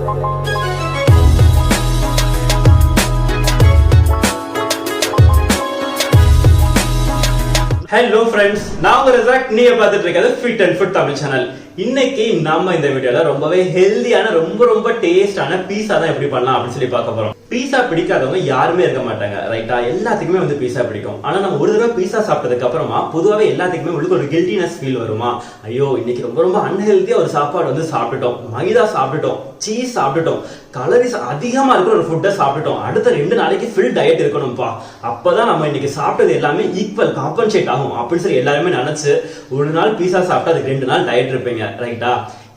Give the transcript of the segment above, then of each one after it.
Hello friends, நான் உங்க ரிசாக், நீங்க பார்த்துட்டு இருக்கிறது fit and food Tamil channel. இன்னைக்கு நாம இந்த வீடியோல ரொம்பவே ஹெல்தியான ரொம்ப டேஸ்டான பீஸா தான் எப்படி பண்ணலாம் அப்படின்னு சொல்லி பார்க்க போறோம். பீஸா பிடிக்காதவங்க யாருமே இருக்க மாட்டாங்க, ரைட்டா? எல்லாத்துக்குமே வந்து பீஸா பிடிக்கும். ஆனா நம்ம ஒரு தடவை பீஸா சாப்பிட்டதுக்கு அப்புறமா பொதுவாகவே எல்லாத்துக்குமே உங்களுக்கு ஒரு கில்ட்டினஸ் ஃபீல் வருமா? ஐயோ, இன்னைக்கு ரொம்ப அன்ஹெல்தியா ஒரு சாப்பாடு வந்து சாப்பிட்டுட்டோம், மைதா சாப்பிட்டுட்டோம், சீஸ் சாப்பிட்டுட்டோம், கலரிஸ் அதிகமா இருக்கிற ஒரு ஃபுட்டை சாப்பிட்டுட்டோம், அடுத்த 2 நாளைக்கு ஃபுல் டயட் இருக்கணும்பா, அப்பதான் நம்ம இன்னைக்கு சாப்பிட்டது எல்லாமே ஈக்குவல் காம்பன்சேட் ஆகும் அப்படின்னு சொல்லி எல்லாருமே நினைச்சு ஒரு நாள் பீஸா சாப்பிட்டா அதுக்கு 2 நாள் டயட் இருப்பீங்க, ரைட்டா?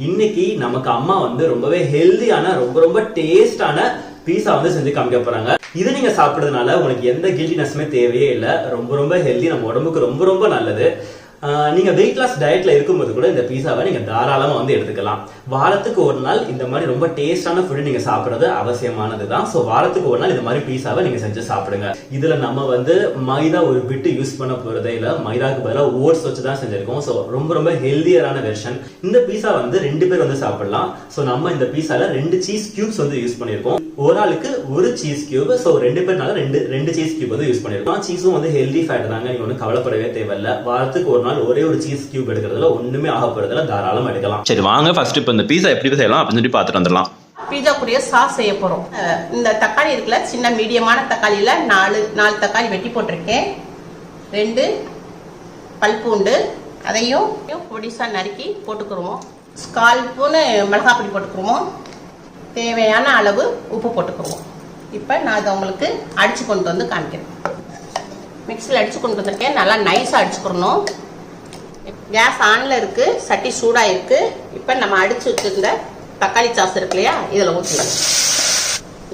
இன்னைக்கு நமக்கு அம்மா வந்து ரொம்பவே ஹெல்தியான ரொம்ப டேஸ்டான பீஸா வந்து செஞ்சு காமிக்க போறாங்க. இது நீங்க சாப்பிடுறதுனால உங்களுக்கு எந்த கில்ட்டினஸுமே தேவையே இல்லை. ரொம்ப ஹெல்தி, நம்ம உடம்புக்கு ரொம்ப நல்லது. நீங்க வெயிட் லாஸ் டயட்ல இருக்கும்போது கூட இந்த பீஸாவை நீங்க தாராளமா வந்து எடுத்துக்கலாம். வாரத்துக்கு ஒரு நாள் இந்த மாதிரி ரொம்ப டேஸ்டான ஃபுட் நீங்க சாப்பிடுறது அவசியமானதுதான். ஸோ வாரத்துக்கு ஒரு நாள் இந்த மாதிரி பீஸாவை நீங்க செஞ்சு சாப்பிடுங்க. இதுல நம்ம வந்து மைதா ஒரு பிட்டு யூஸ் பண்ண போறதே இல்ல, மைதாக்கு பதிலாக ஓட்ஸ் வச்சு தான் செஞ்சிருக்கோம். ஸோ ரொம்ப ஹெல்தியரான வெர்ஷன். இந்த பீஸா வந்து 2 பேர் வந்து சாப்பிடலாம். ஸோ நம்ம இந்த பீஸால 2 சீஸ் கியூப்ஸ் வந்து யூஸ் பண்ணிருக்கோம். ஒரு ஆளுக்கு 1 சீஸ் கியூப். ஸோ 2 பேர்னால 2 சீஸ் கியூப் வந்து யூஸ் பண்ணிருக்கோம். சீஸும் வந்து ஹெல்தி ஃபேட் தாங்க, நீங்க ஒன்றும் கவலைப்படவே தேவையில்லை. வாரத்துக்கு ஒரு நாள் ஒரே ஒரு சீஸ் கியூப் எடுக்கிறதுல ஒண்ணுமே ஆகப்படுறதுல தாராளமா எடுக்கலாம். சரி, வாங்க ஃபர்ஸ்ட் இப்போ இந்த பீஸா எப்படி செய்யலாம் அப்படின்னு சொல்லி பார்த்துட்டு வந்துடலாம். பீஸா கூடிய சாஸ் செய்ய போறோம். இந்த தக்காளி இருக்குல்ல, சின்ன மீடியமான தக்காளியில 4 தக்காளி வெட்டி போட்டிருக்கேன். 2 பல் பூண்டு, அதையும் பொடிசா நறுக்கி போட்டுக்கிறோம். 1/4 ஸ்பூன் மிளகாய் பொடி போட்டுக்கிறோம். தேவையான அளவு உப்பு போட்டுக்கிறோம். இப்போ நான் அதை உங்களுக்கு அடிச்சு கொண்டு வந்து காமிக்கிறேன். மிக்சியில் அடிச்சு கொண்டு வந்திருக்கேன். நல்லா நைஸாக அடிச்சுக்கிறணும். கேஸ் ஆன்ல இருக்கு, சட்டி சூடாக இருக்கு. இப்போ நம்ம அடிச்சு வச்சிருந்த தக்காளி சாஸ் இருக்கு இல்லையா, இதில் ஊற்றலாம்.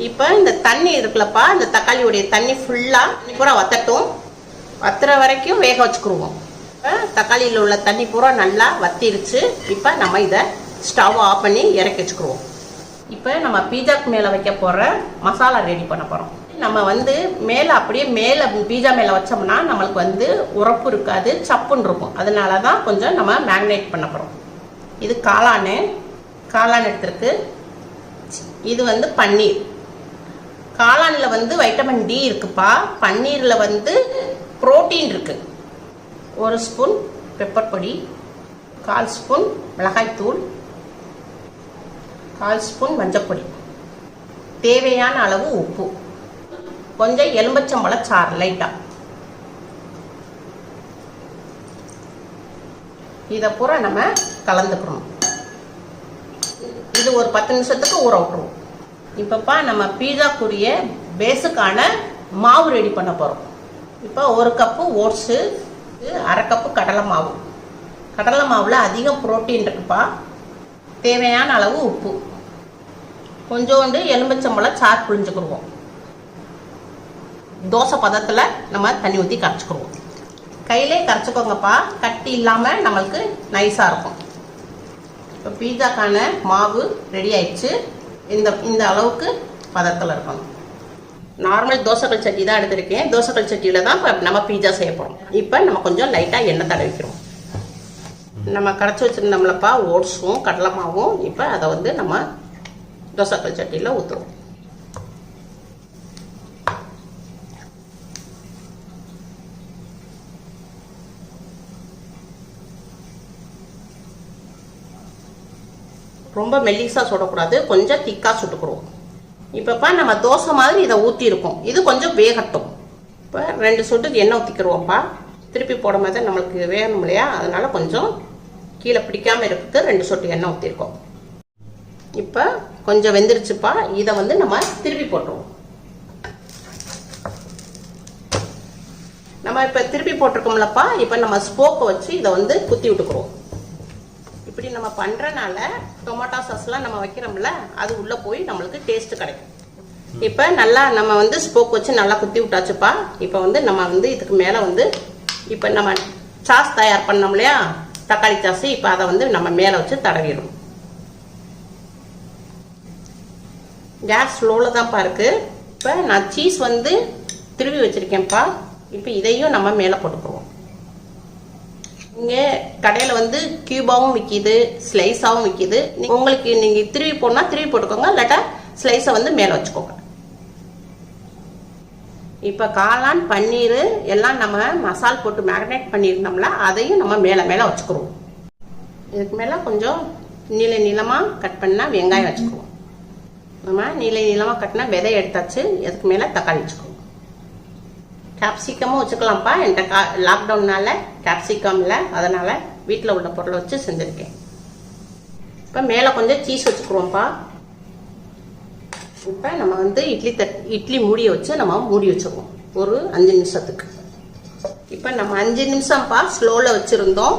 இப்போ இந்த தண்ணி இருக்குல்லப்பா, இந்த தக்காளியுடைய தண்ணி ஃபுல்லாக பூரா வத்தட்டும். வத்துற வரைக்கும் வேக வச்சுக்கிடுவோம். இப்போ தக்காளியில் உள்ள தண்ணி பூரா நல்லா வத்திருச்சு. இப்போ நம்ம இதை ஸ்டவ் ஆஃப் பண்ணி இறக்கி வச்சுக்கிடுவோம். இப்போ நம்ம பீஸாக்கு மேலே வைக்க போகிற மசாலா ரெடி பண்ண போகிறோம். நம்ம வந்து மேலே அப்படியே மேலே பீஸா மேலே வச்சோம்னா நம்மளுக்கு வந்து உரப்பு இருக்காது, சப்புன்னு இருக்கும். அதனால தான் கொஞ்சம் நம்ம மேக்னேட் பண்ண போகிறோம். இது காளான் எடுத்துருக்கு. இது வந்து பன்னீர். காளானில் வந்து வைட்டமின் டி இருக்குப்பா. பன்னீரில் வந்து புரோட்டீன் இருக்கு. 1 ஸ்பூன் பெப்பர் பொடி, 1/4 ஸ்பூன் மிளகாய்த்தூள், 1/4 ஸ்பூன் மஞ்சப்பொடி, தேவையான அளவு உப்பு, கொஞ்சம் எலும்பச்சம்பழ சாறு லைட்டா. இதை பூரா நம்ம கலந்துக்கணும். இது ஒரு 10 நிமிஷத்துக்கு ஊற விட்டுருவோம். இப்பப்பா நம்ம பீஸாக்குரிய பேஸுக்கான மாவு ரெடி பண்ண போறோம். இப்போ 1 கப்பு ஓட்ஸு, 1/2 கப்பு கடலை மாவு. கடலை மாவுல அதிகம் புரோட்டீன் இருக்குப்பா. தேவையான அளவு உப்பு, கொஞ்சோண்டு எலும்பச்சம்பழ சாறு புழிஞ்சுக்கிடுவோம். தோசை பதத்தில் நம்ம தண்ணி ஊற்றி கரைச்சிக்கிடுவோம். கையிலே கரைச்சிக்கோங்கப்பா, கட்டி இல்லாமல் நம்மளுக்கு நைஸாக இருக்கும். இப்போ பீஸாக்கான மாவு ரெடி ஆயிடுச்சு. இந்த அளவுக்கு பதத்தில் இருக்கணும். நார்மல் தோசைக்கல் சட்டி தான் எடுத்திருக்கேன். தோசைக்கல் சட்டியில் தான் இப்போ நம்ம பீஸா செய்ய போகிறோம். இப்போ நம்ம கொஞ்சம் லைட்டாக எண்ணெய் தடவிக்கிறோம். நம்ம கரைச்சி வச்சுருந்தோம்லப்பா ஓட்ஸும் கடலை மாவும். இப்போ அதை வந்து நம்ம தோசைக்கல் சட்டியில் ஊற்றுவோம். ரொம்ப மெல்லிஸாக சுடக்கூடாது, கொஞ்சம் திக்காக சுட்டுக்கிறோம். இப்போப்பா நம்ம தோசை மாதிரி இதை ஊற்றிருக்கோம். இது கொஞ்சம் வேகட்டும். இப்போ 2 சொட்டு எண்ணெய் ஊற்றிக்கிறோம்ப்பா. திருப்பி போடும் போது நம்மளுக்கு வேகணும் இல்லையா, அதனால கொஞ்சம் கீழே பிடிக்காமல் இருக்கிறதுக்கு 2 சொட்டு எண்ணெய் ஊற்றிருக்கோம். இப்போ கொஞ்சம் வெந்துருச்சுப்பா. இதை வந்து நம்ம திருப்பி போட்டுருவோம். நம்ம இப்போ திருப்பி போட்டிருக்கோம்லப்பா. இப்போ நம்ம ஸ்போக்கை வச்சு இதை வந்து குத்தி விட்டுக்கிறோம். இப்படி நம்ம பண்றனால டொமேட்டோ சாஸ்லாம் நம்ம வைக்கிறோம்ல, அது உள்ள போய் நம்மளுக்கு டேஸ்ட் கிடைக்கும். இப்போ நல்லா நம்ம வந்து ஸ்போக் வச்சு நல்லா குத்தி விட்டாச்சுப்பா. இப்போ வந்து நம்ம வந்து இதுக்கு மேலே வந்து இப்போ நம்ம சாஸ் தயார் பண்ணோம் இல்லையா, தக்காளி சாஸ். இப்போ அதை வந்து நம்ம மேலே வச்சு தடவிடும். கேஸ் ஸ்லோவில் தான்ப்பா இருக்கு. இப்போ நான் சீஸ் வந்து திருவி வச்சிருக்கேன்ப்பா. இப்போ இதையும் நம்ம மேலே போட்டுக்குவோம். இங்கே கடையில் வந்து கியூபாவும் விற்கிது, ஸ்லைஸாகவும் விற்கிது. உங்களுக்கு நீங்கள் திருவி போடனா திருவி போட்டுக்கோங்க, இல்லாட்டா ஸ்லைஸை வந்து மேலே வச்சுக்கோங்க. இப்போ காளான், பன்னீர் எல்லாம் நம்ம மசால் போட்டு மேரினேட் பண்ணியிருந்தோம்ல, அதையும் நம்ம மேலே மேலே வச்சுக்கிறோம். இதுக்கு மேலே கொஞ்சம் நீளமாக கட் பண்ணால் வெங்காயம் வச்சுக்குவோம். நம்ம நீளமாக கட்டினா விதை எடுத்தாச்சு. இதுக்கு மேலே தக்காளி வச்சுக்குவோம். கேப்சிகமும் வச்சுக்கலாம்ப்பா. என்கிட்ட லாக்டவுன்னால கேப்சிகம் இல்லை, அதனால் வீட்டில் உள்ள பொருளை வச்சு செஞ்சுருக்கேன். இப்போ மேலே கொஞ்சம் சீஸ் வச்சுக்குவோம்ப்பா. இப்போ நம்ம வந்து இட்லி மூடியை வச்சு நம்ம மூடி வச்சுக்குவோம் ஒரு 5 நிமிஷத்துக்கு. இப்போ நம்ம 5 நிமிஷம்ப்பா ஸ்லோவில் வச்சுருந்தோம்.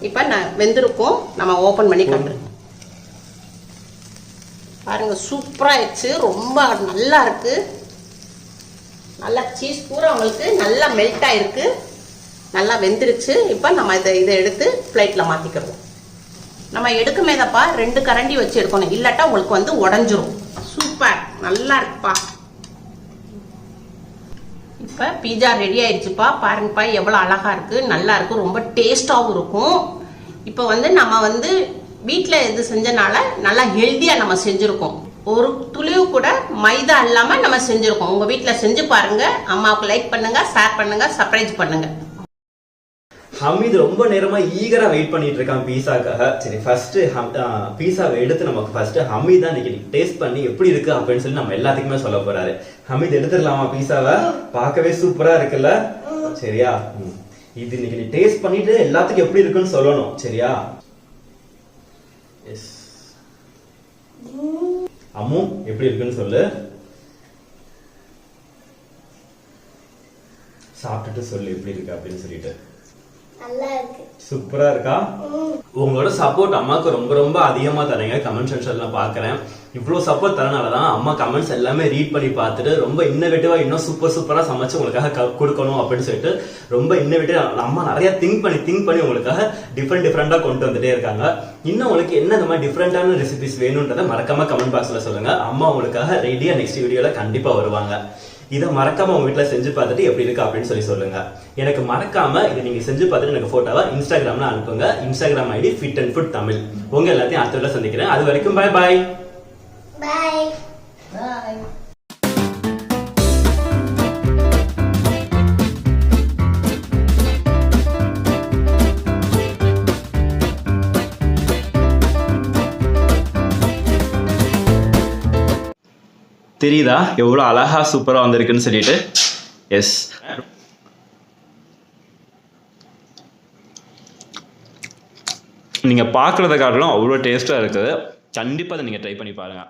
இப்போ வெந்திருக்கும். நம்ம ஓப்பன் பண்ணி காட்டுறோம். பாருங்க, சூப்பராக ஆயிடுச்சு. ரொம்ப நல்லா இருக்கு. நல்லா சீஸ் பூரா உங்களுக்கு நல்லா மெல்ட் ஆயிருக்கு, நல்லா வெந்துருச்சு. இப்போ நம்ம இதை எடுத்து பிளேட்டில் மாற்றிக்கிறோம். நம்ம எடுக்குமேதப்பா 2 கரண்டி வச்சு எடுக்கணும், இல்லாட்டா உங்களுக்கு வந்து உடஞ்சிரும். சூப்பர், நல்லா இருக்குப்பா. இப்போ பீஸா ரெடி ஆயிடுச்சுப்பா. பாருங்கப்பா எவ்வளோ அழகா இருக்கு, நல்லா இருக்கு, ரொம்ப டேஸ்டாகவும் இருக்கும். இப்போ வந்து நம்ம வந்து வீட்டில் எது செஞ்சனால நல்லா ஹெல்த்தியாக நம்ம செஞ்சுருக்கோம். ஒரு துளிவு கூட மைதா இல்லாமல் நம்ம செஞ்சுருக்கோம். உங்கள் வீட்டில் செஞ்சு பாருங்க. அம்மாவுக்கு லைக் பண்ணுங்க, ஷேர் பண்ணுங்க, சர்ப்ரைஸ் பண்ணுங்க. ஹமீத் ரொம்ப நேரமா ஈகரா வெயிட் பண்ணிட்டு இருக்கான் பீஸாக்காக. சரி, ஃபர்ஸ்ட் பீஸாவை எடுத்து நமக்கு ஃபர்ஸ்ட் ஹமீத் தான் இன்னைக்கு டேஸ்ட் பண்ணி எப்படி இருக்கு அப்படின்னு சொல்லி நம்ம எல்லாத்துக்குமே சொல்ல போறாரு. ஹமீத் எடுத்துடலாமா பீஸாவை? பார்க்கவே சூப்பரா இருக்குல்ல? சரியா, இது இன்னைக்கு நீ டேஸ்ட் பண்ணிட்டு எல்லாத்துக்கும் எப்படி இருக்குன்னு சொல்லணும். சரியா? எஸ். அம்மு எப்படி இருக்குன்னு சொல்லு. சாப்பிட்டுட்டு சொல்லு எப்படி இருக்கு அப்படின்னு சொல்லிட்டு. நல்லா இருக்கு. சூப்பரா இருக்கா? உங்களோட சப்போர்ட் அம்மாக்கு ரொம்ப ரொம்ப அதிகமா தரீங்க. கமெண்ட் செக்ஷன்ல பாக்குறேன். இவ்வளவு சப்போர்ட் தரனாலதான் அம்மா கமெண்ட்ஸ் எல்லாமே ரீட் பண்ணி பார்த்துட்டு ரொம்ப இன்னோவேட்டிவா இன்னும் சூப்பரா சமைச்சு உங்களுக்காக கொடுக்கணும் அப்படின்னு சொல்லிட்டு ரொம்ப இன்னோவேட்டிவா அம்மா நிறைய திங்க் பண்ணி உங்களுக்காக டிஃப்ரெண்டா கொண்டு வந்துட்டே இருக்காங்க. இன்னும் உங்களுக்கு என்ன இந்த மாதிரி டிஃப்ரெண்டான ரெசிபிஸ் வேணும்ன்றதை மறக்காம கமெண்ட் பாக்ஸ்ல சொல்லுங்க. அம்மா உங்களுக்காக ரெடியா நெக்ஸ்ட் வீடியோல கண்டிப்பா வருவாங்க. இதை மறக்காம உங்க வீட்டுல செஞ்சு பார்த்துட்டு எப்படி இருக்கு அப்படின்னு சொல்லுங்க. எனக்கு மறக்காம இதை நீங்க செஞ்சு பார்த்துட்டு எனக்கு போட்டோவா இன்ஸ்டாகிராம்ல அனுப்புங்க. Instagram ID Fit and Food Tamil. உங்க எல்லாத்தையும் அடுத்த வீடியோல சந்திக்கிறேன். அது வரைக்கும் பை பை. பாய் பாய். தெரியுதா எவ்வளோ அழகா சூப்பராக வந்திருக்குன்னு சொல்லிட்டு? எஸ், நீங்கள் பார்க்குறத காட்டிலும் அவ்வளோ டேஸ்ட்டாக இருக்குது. கண்டிப்பாக அதை நீங்கள் ட்ரை பண்ணி பாருங்கள்.